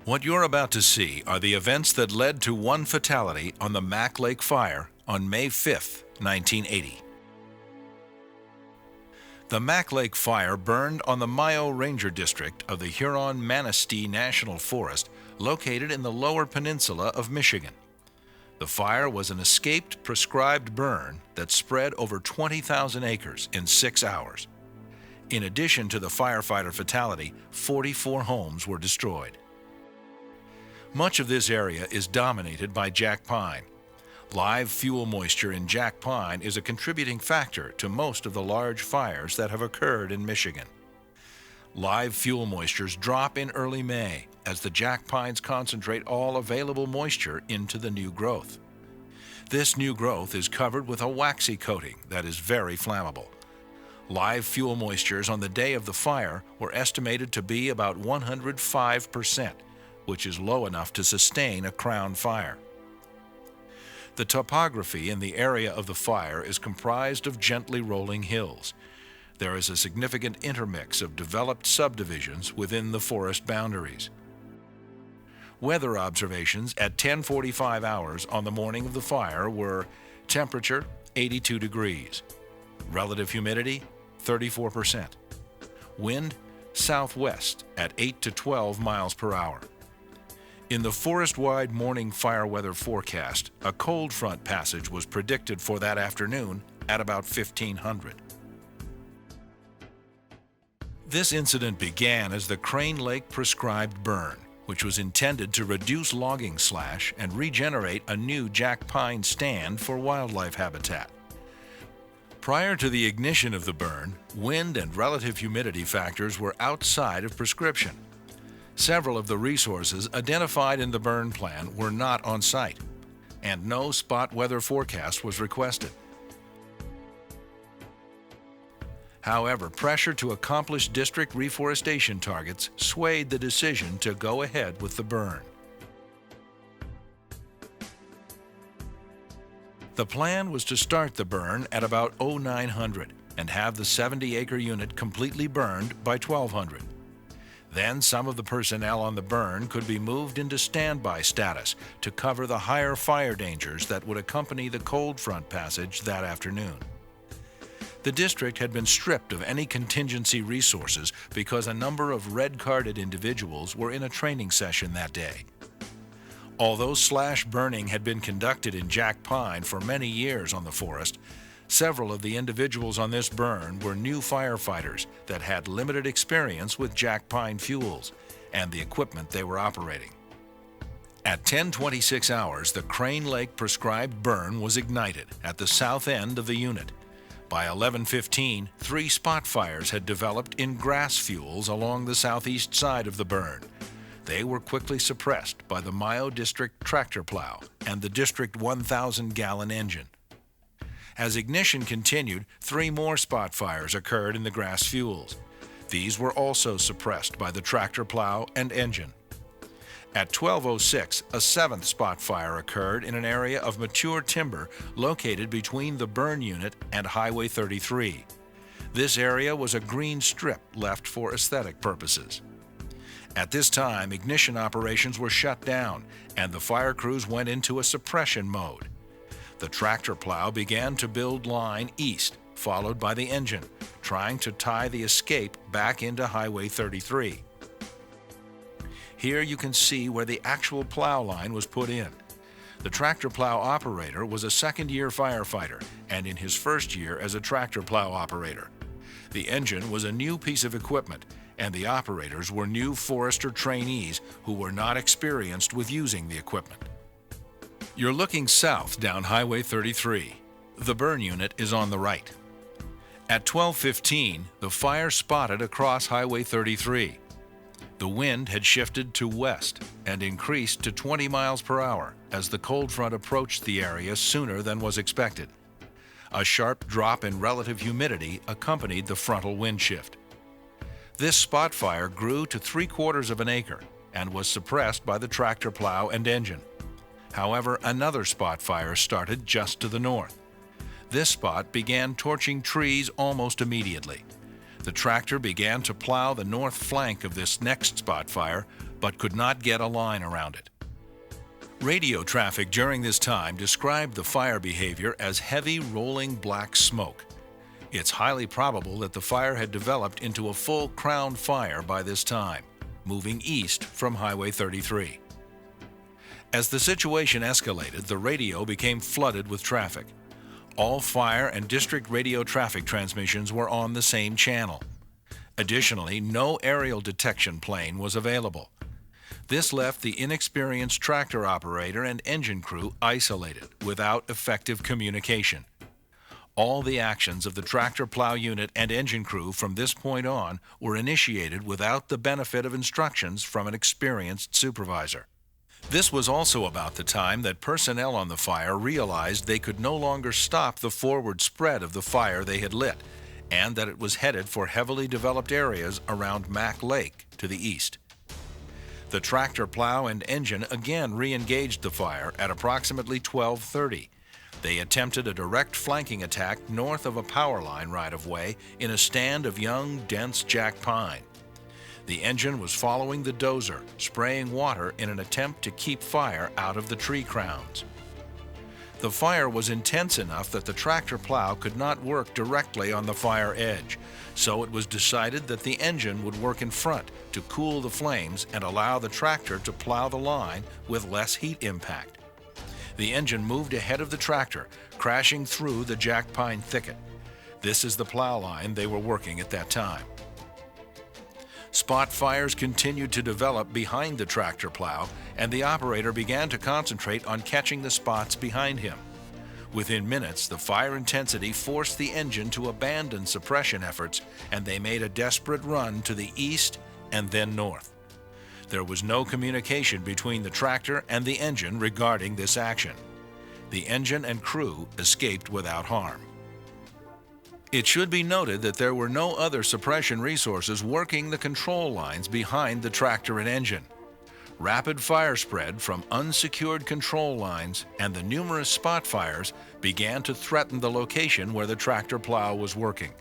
What you're about to see are the events that led to one fatality on the Mack Lake Fire on May 5, 1980. The Mack Lake Fire burned on the Mio Ranger District of the Huron-Manistee National Forest, located in the lower peninsula of Michigan. The fire was an escaped prescribed burn that spread over 20,000 acres in 6 hours. In addition to the firefighter fatality, 44 homes were destroyed. Much of this area is dominated by jack pine. Live fuel moisture in jack pine is a contributing factor to most of the large fires that have occurred in Michigan. Live fuel moistures drop in early May as the jack pines concentrate all available moisture into the new growth. This new growth is covered with a waxy coating that is very flammable. Live fuel moistures on the day of the fire were estimated to be about 105%, which is low enough to sustain a crown fire. The topography in the area of the fire is comprised of gently rolling hills. There is a significant intermix of developed subdivisions within the forest boundaries. Weather observations at 10:45 hours on the morning of the fire were temperature 82 degrees, relative humidity 34%, wind southwest at 8 to 12 miles per hour. In the forest-wide morning fire weather forecast, a cold front passage was predicted for that afternoon at about 1500. This incident began as the Crane Lake prescribed burn, which was intended to reduce logging slash and regenerate a new jack pine stand for wildlife habitat. Prior to the ignition of the burn, wind and relative humidity factors were outside of prescription. Several of the resources identified in the burn plan were not on site, and no spot weather forecast was requested. However, pressure to accomplish district reforestation targets swayed the decision to go ahead with the burn. The plan was to start the burn at about 0900 and have the 70-acre unit completely burned by 1200. Then some of the personnel on the burn could be moved into standby status to cover the higher fire dangers that would accompany the cold front passage that afternoon. The district had been stripped of any contingency resources because a number of red-carded individuals were in a training session that day. Although slash burning had been conducted in jack pine for many years on the forest, several of the individuals on this burn were new firefighters that had limited experience with jack pine fuels and the equipment they were operating. At 10:26 hours, the Crane Lake prescribed burn was ignited at the south end of the unit. By 11:15, 3 spot fires had developed in grass fuels along the southeast side of the burn. They were quickly suppressed by the Mio District tractor plow and the District 1,000-gallon engine. As ignition continued, 3 more spot fires occurred in the grass fuels. These were also suppressed by the tractor plow and engine. At 12:06, a 7th spot fire occurred in an area of mature timber located between the burn unit and Highway 33. This area was a green strip left for aesthetic purposes. At this time, ignition operations were shut down and the fire crews went into a suppression mode. The tractor plow began to build line east, followed by the engine, trying to tie the escape back into Highway 33. Here you can see where the actual plow line was put in. The tractor plow operator was a second-year firefighter and in his first year as a tractor plow operator. The engine was a new piece of equipment, and the operators were new forester trainees who were not experienced with using the equipment. You're looking south down Highway 33. The burn unit is on the right. At 12:15, the fire spotted across Highway 33. The wind had shifted to west and increased to 20 miles per hour as the cold front approached the area sooner than was expected. A sharp drop in relative humidity accompanied the frontal wind shift. This spot fire grew to 3/4 of an acre and was suppressed by the tractor plow and engine. However, another spot fire started just to the north. This spot began torching trees almost immediately. The tractor began to plow the north flank of this next spot fire, but could not get a line around it. Radio traffic during this time described the fire behavior as heavy rolling black smoke. It's highly probable that the fire had developed into a full crown fire by this time, moving east from Highway 33. As the situation escalated, the radio became flooded with traffic. All fire and district radio traffic transmissions were on the same channel. Additionally, no aerial detection plane was available. This left the inexperienced tractor operator and engine crew isolated, without effective communication. All the actions of the tractor plow unit and engine crew from this point on were initiated without the benefit of instructions from an experienced supervisor. This was also about the time that personnel on the fire realized they could no longer stop the forward spread of the fire they had lit, and that it was headed for heavily developed areas around Mack Lake to the east. The tractor plow and engine again re-engaged the fire at approximately 12:30. They attempted a direct flanking attack north of a power line right-of-way in a stand of young, dense jack pine. The engine was following the dozer, spraying water in an attempt to keep fire out of the tree crowns. The fire was intense enough that the tractor plow could not work directly on the fire edge, so it was decided that the engine would work in front to cool the flames and allow the tractor to plow the line with less heat impact. The engine moved ahead of the tractor, crashing through the jack pine thicket. This is the plow line they were working at that time. Spot fires continued to develop behind the tractor plow, and the operator began to concentrate on catching the spots behind him. Within minutes, the fire intensity forced the engine to abandon suppression efforts, and they made a desperate run to the east and then north. There was no communication between the tractor and the engine regarding this action. The engine and crew escaped without harm. It should be noted that there were no other suppression resources working the control lines behind the tractor and engine. Rapid fire spread from unsecured control lines and the numerous spot fires began to threaten the location where the tractor plow was working.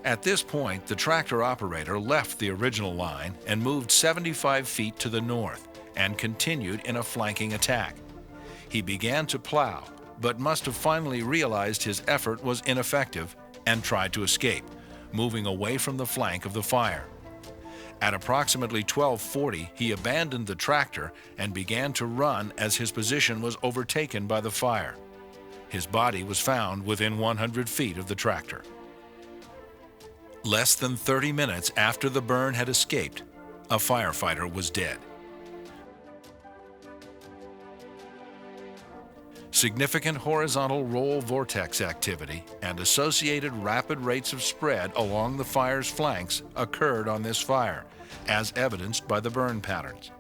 At this point, the tractor operator left the original line and moved 75 feet to the north and continued in a flanking attack. He began to plow, but must have finally realized his effort was ineffective and tried to escape, moving away from the flank of the fire. At approximately 12:40, he abandoned the tractor and began to run as his position was overtaken by the fire. His body was found within 100 feet of the tractor. Less than 30 minutes after the burn had escaped, a firefighter was dead. Significant horizontal roll vortex activity and associated rapid rates of spread along the fire's flanks occurred on this fire, as evidenced by the burn patterns.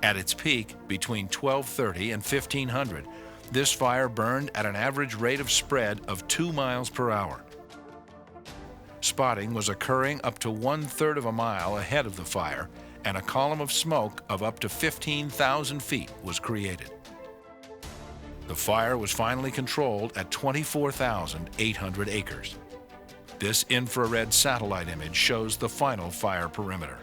At its peak, between 12:30 and 1500, this fire burned at an average rate of spread of 2 miles per hour. Spotting was occurring up to 1/3 of a mile ahead of the fire, and a column of smoke of up to 15,000 feet was created. The fire was finally controlled at 24,800 acres. This infrared satellite image shows the final fire perimeter.